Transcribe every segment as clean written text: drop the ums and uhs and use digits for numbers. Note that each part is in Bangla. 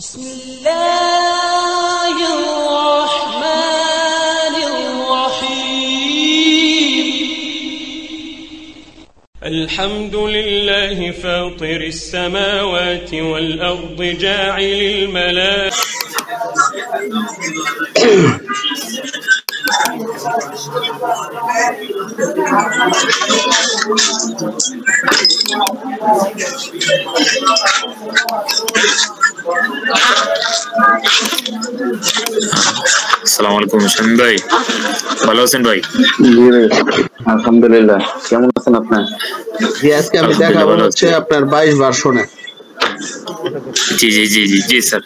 بسم الله الرحمن الرحيم الحمد لله فاطر السماوات والأرض جاعل الملائكة আসসালামু আলাইকুম শামীম ভাই, ভালো আছেন ভাই? জি ভাই, আলহামদুলিল্লাহ। কেমন আছেন আপনি? জি, আজকে আমি দেখাবো হচ্ছে আপনার 22 ভার্সনে। জি জি জি জি জি স্যার।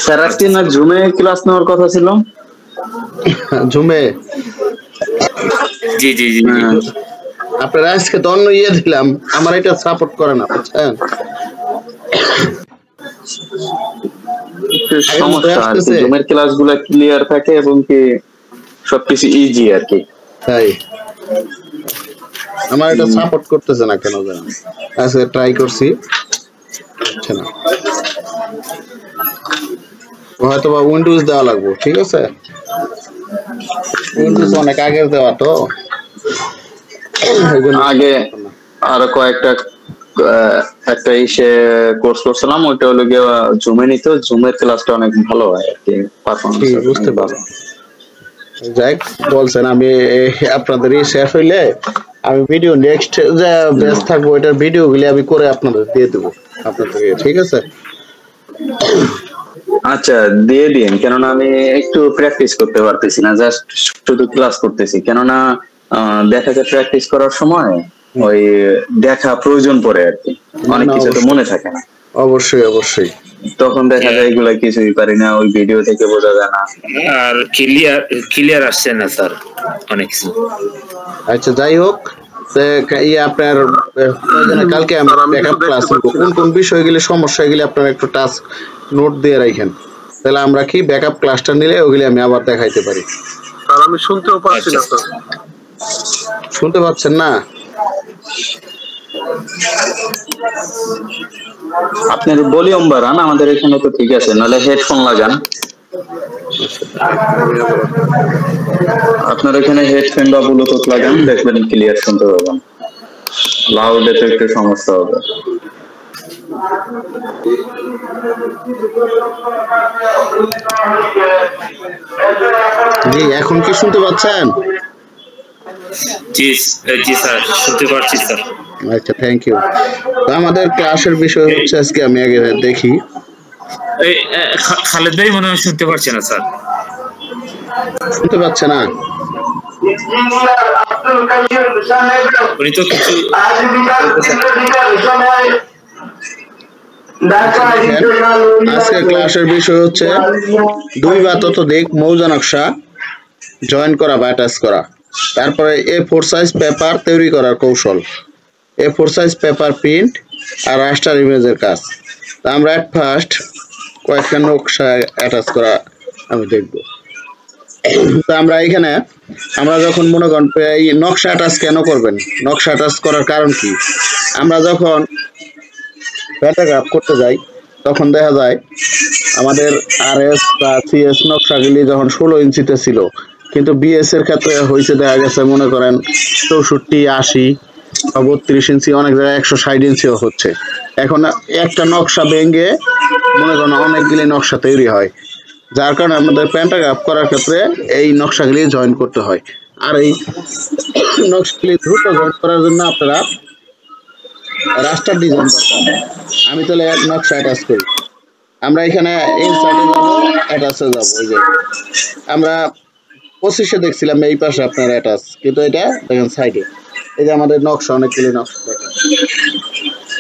স্যার আজকে না জুমে ক্লাস নেওয়ার কথা ছিল। জুমে? জি জি জি আপনারা আজকে তো অন্য দিলাম, আমার এটা সাপোর্ট করে না, বুঝছেন? সমস্যা আছে, জুমের ক্লাসগুলো ক্লিয়ার থাকে এবং কি সবকিছু ইজি আর কি। তাই আমার এটা সাপোর্ট করতেছে না কেন জানেন? আজকে ট্রাই করছি, হচ্ছে না। হয়তো বা উইন্ডোজ দেওয়া লাগবে, ঠিক আছে? উইন্ডোজ অনেক আগের দেওয়া তো, আগে আরো কয়েকটা একটা কোর্স করছিলাম, ওইটা হলো গিয়ে জুমে নিত। জুমের ক্লাসটা অনেক ভালো হয় আর কি, পারফরম্যান্স বুঝতে পারলাম। যাই বলছেন, আমি আপনাদের শেষ হইলে আমি ভিডিও নেক্সট যে ব্যাচ থাকবো ওইটার ভিডিও গুলি আমি করে আপনাদের দিয়ে দেবো আপনাদের, ঠিক আছে? আচ্ছা দিয়ে দিন, কেননা আমি একটু প্র্যাকটিস করতে পারতেছি না, জাস্ট শুধু ক্লাস করতেছি। কেননা দেখা যায় প্র্যাকটিস করার সময় ওই দেখা প্রয়োজন পড়ে আর কি, অনেক কিছু তো মনে থাকে না। অবশ্যই অবশ্যই, তখন দেখা যায় এগুলা কিছুই পারি না, ওই ভিডিও থেকে বোঝা যায় না, আর ক্লিয়ার আসছে না স্যার অনেক কিছু। আচ্ছা যাই হোক, আপনার কালকে আমরা ব্যাকআপ ক্লাস নিব, কোন কোন বিষয়গুলি সমস্যা এগুলি আপনারা একটু টাস্ক নোট দিয়ে রাখেন, তাহলে আমরা কি ব্যাকআপ ক্লাসটা নিলে ওগুলি আমি আবার দেখাইতে পারি। আর আমি শুনতেও পাচ্ছি না স্যার। শুনতে পাচ্ছেন না? আপনার ভলিউম বাড়ান, আমাদের এখানে তো ঠিক আছে, নাহলে হেডফোন লাগান। আপনার এখানে হেডফোন বা ব্লুটুথ লাগান, দেখবেন ক্লিয়ার শুনতে পাবেন। লাউডে তো একটু সমস্যা হবে। জি, এখন কি শুনতে পাচ্ছেন? জি জি স্যার, শুনতে পাচ্ছি স্যার। আচ্ছা, থ্যাংক ইউ। আমাদের ক্লাসের বিষয় হচ্ছে আজকে আমি আগে দেখি। খালেদ ভাই মনে হয় শুনতে পারছে না স্যার। শুনতে পাচ্ছে না? উনি তো কিছু আজকে ক্লাসের বিষয় হচ্ছে 2 বা ততোধিক মৌজা নকশা জয়েন করা বা অ্যাটাচ করা, তারপরে A4 সাইজ পেপার তৈরি করার কৌশল, A4 সাইজ পেপার প্রিন্ট আর রাস্টার ইমেজের কাজ। তা আমরা এট ফার্স্ট কয়েকটা নকশা অ্যাটাচ করা আমি দেখব। তো আমরা এখানে আমরা যখন মনে করেন এই নকশা অ্যাটাচ কেন করবেন, নকশা অ্যাটাচ করার কারণ কি, আমরা যখন প্যারাগ্রাফ করতে যাই তখন দেখা যায় আমাদের RS বা CS নকশাগুলি যখন 16 ইঞ্চিতে ছিল, কিন্তু BS এর ক্ষেত্রে হয়েছে দেখা গেছে মনে করেন 64, 80 বা 32 ইঞ্চি, অনেক জায়গায় 160 ইঞ্চিও হচ্ছে। এখন একটা নকশা ভেঙে মনে করেন অনেকগুলি নকশা তৈরি হয়, যার কারণে আমাদের প্যান্টাগ্রাফ করার ক্ষেত্রে এই নকশাগুলি জয়েন করতে হয়। আর এই নকশাগুলি দ্রুত জয়েন করার জন্য আপনারা রাস্টার ডিজাইন করতে হবে। আমি তাহলে নকশা অ্যাটাচ করি, আমরা এখানে ইনসার্টে যাব, অ্যাটাচে যাব। ওই যে আমরা 25-এ দেখছিলাম এই পাশে আপনার অ্যাটাচ, কিন্তু এটা দেখেন সাইডে, এই যে আমাদের নকশা অনেকগুলি নকশা দেখেন,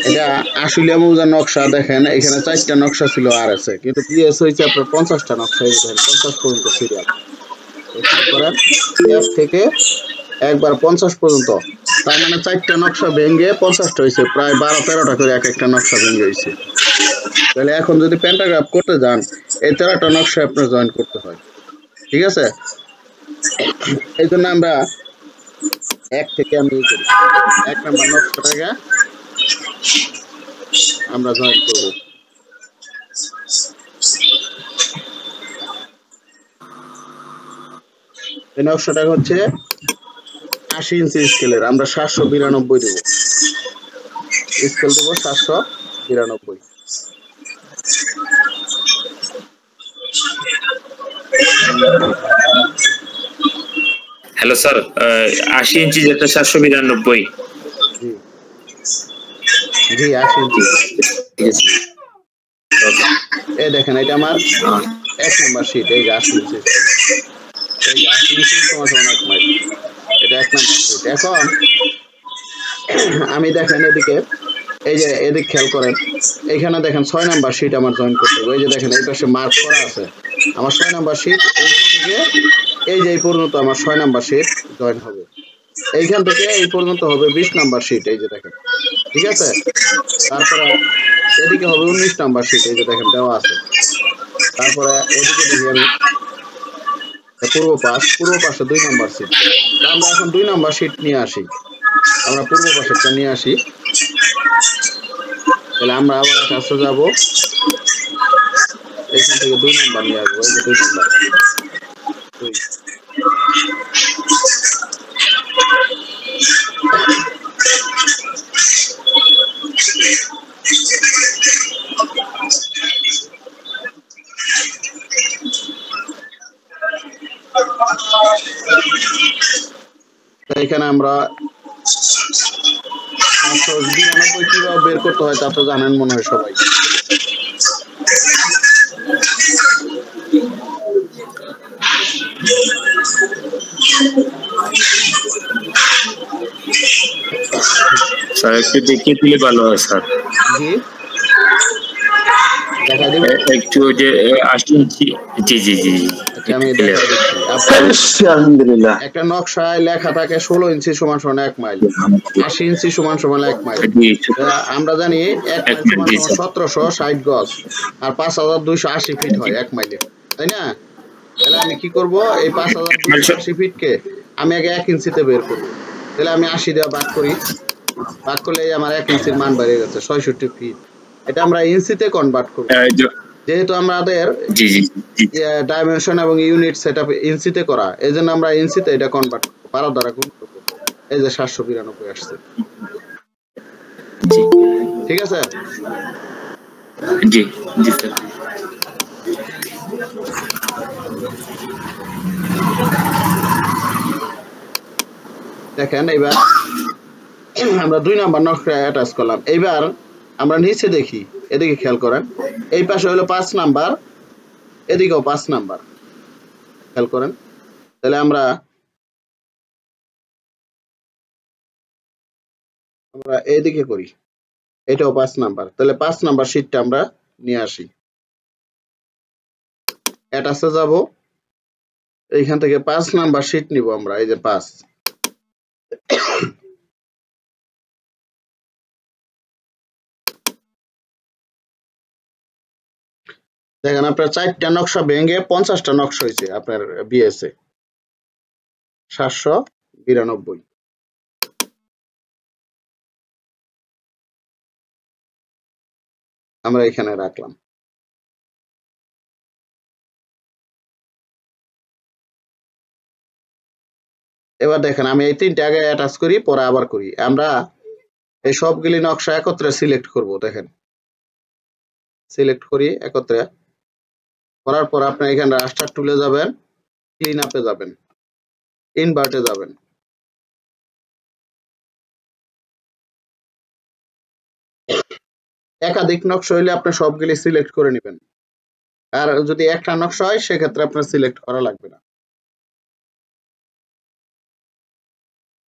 এটা আশুলিয়া মৌজার নকশা দেখেন, এখানে 4টা নকশা ছিল RS এ, কিন্তু BS হয়েছে আপনার 50টা নকশা, এই দেখেন 50 পর্যন্ত সিরিয়াল করেন, F থেকে একবার 50 পর্যন্ত, তার মানে 4টা নকশা ভেঙে 50টা হয়েছে, প্রায় 12-13টা করে এক একটা নকশা ভেঙে হয়েছে। তাহলে এখন যদি প্যান্টাগ্রাফ করতে যান এই 13টা নকশা আপনার জয়েন করতে হয়, ঠিক আছে? এই জন্য আমরা এক থেকে আমি 1 নাম্বার নকশাটাকে আমরা জয়েন করব। এই নকশাটা হচ্ছে 80 ইঞ্চি স্কেলের, আমরা 792 দেব, স্কেল দেব 792। হ্যালো স্যার, 80 ইঞ্চি যেটা 792। জি জি 80 ইঞ্চি। এই দেখেন এটা আমার 1 নাম্বার শীট, এই 80 ইঞ্চি, এই 80 ইঞ্চি সমান 1 মাইল, এটা 1 নাম্বার শীট। এখন আমি দেখেন এদিকে, এই যে এদিক খেয়াল করেন, এইখানে দেখেন 6 নাম্বার শীট আমার জয়েন করতে হবে। এই যে দেখেন এই পাশে মার্ক করা আছে আমার 6 নাম্বার শীট, এইখান থেকে এই যে এই পর্যন্ত আমার 6 নাম্বার শীট জয়েন হবে, এইখান থেকে এই পর্যন্ত হবে 20 নাম্বার শীট, এই যে দেখেন, ঠিক আছে। তারপরে এদিকে হবে 19 নাম্বার শীট, এই যে দেখেন দেওয়া আছে। তারপরে এদিকে দেখি আমি পূর্ব পাশে 2 নাম্বার শীট। আমরা এখন 2 নাম্বার শীট নিয়ে আসি, আমরা পূর্ব পাশেরটা নিয়ে আসি। তাহলে আমরা আবার কাছে যাব, এখান থেকে 2 নাম্বার নিয়ে আসবো, এই যে 2 নাম্বার, এখানে আমরা 792 কিভাবে বের করতে হয় তা তো জানেন মনে হয় সবাই। স্যার একটু দেখিয়ে দিলে ভালো হয় স্যার। জি দেখা দিব একটু যে 80 ইঞ্চি। জি জি জি জি আমি দেখা দিচ্ছি। আলহামদুলিল্লাহ। একটা নকশায় লেখা থাকে 16 ইঞ্চি সমান 1 মাইল, 80 ইঞ্চি সমান 1 মাইল। আমরা জানি 1 মাইল সমান 1760 গজ, আর 5280 ফিট হয় 1 মাইলে, তাই না? তাহলে আমি কি করব, এই 5280 ফিটকে আমি আগে 1 ইঞ্চিতে বের করব। তাহলে আমি 80 দিয়ে ভাগ করি, ভাগ করলে আমার 1 ইঞ্চির মান বেড়ে গেছে 66 ফিট। এটা আমরা ইঞ্চিতে কনভার্ট করব, যেহেতু আমাদের ডাইমেনশন এবং ইউনিট সেটআপ ইঞ্চিতে করা, এইজন্য আমরা ইঞ্চিতে এটা কনভার্ট করব, 12 দ্বারা গুণ করব। এই যে 792 আসছে, ঠিক আছে? জি জি স্যার। দেখেন এবার আমরা 2 নাম্বার নকশা অ্যাটাচ করলাম। এইবার আমরা নিচে দেখি, এদিকে খেয়াল করেন, এই পাশে হলো 5 নাম্বার, এদিকেও 5 নাম্বার, খেয়াল করেন। তাহলে আমরা এইদিকে করি, এটাও 5 নাম্বার, তাহলে 5 নাম্বার শীটটা আমরা নিয়ে আসি, অ্যাটাচে যাব, এইখান থেকে 5 নাম্বার শীট নিব আমরা, এই যে 5। দেখেন আপনার 4টা নকশা ভেঙে 50টা নকশা হয়েছে আপনার বিএসএ 792। আমরা এখানে রাখলাম। এবার দেখেন আমি এই 3টা আগে অ্যাটাচ করি, পরে আবার করি। আমরা এই সবগুলি নকশা একত্রে সিলেক্ট করব। দেখেন সিলেক্ট করি একত্রে করার পর আপনি এখানে রাস্টার টুলে যাবেন, ক্লিন আপে যাবেন, ইনভার্টে যাবেন, একাধিক নকশা হইলে আপনি সবগুলি সিলেক্ট করে নেবেন, আর যদি একটা নকশা হয় সেক্ষেত্রে আপনার সিলেক্ট করা লাগবে না।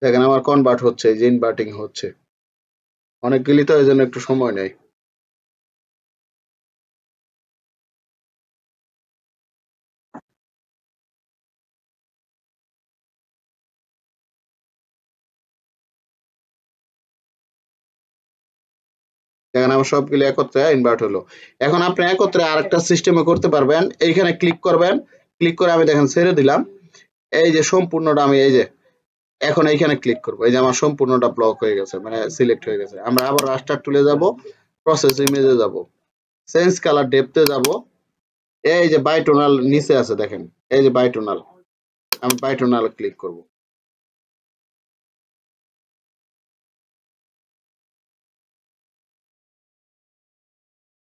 দেখেন আমার কনভার্ট হচ্ছে, যে ইনভার্টিং হচ্ছে, অনেকগুলি তো এই জন্য একটু সময় নেয়। দেখেন আমার সবগুলো একত্রে ইনভার্ট হলো। এখন আপনি একত্রে আরেকটা সিস্টেমে করতে পারবেন। এইখানে ক্লিক করবেন, ক্লিক করে আমি দেখেন ছেড়ে দিলাম, এই যে সম্পূর্ণটা আমি এই যে এখন এইখানে ক্লিক করব, এই যে আমার সম্পূর্ণটা ব্লক হয়ে গেছে, মানে সিলেক্ট হয়ে গেছে। আমরা আবার রাস্টার টুলে যাব, প্রসেস ইমেজে যাব, চেঞ্জ কালার ডেপথে যাব, এই যে বাইটোনাল নিচে আছে দেখেন, এই যে বাইটোনাল, আমি বাইটোনাল ক্লিক করব।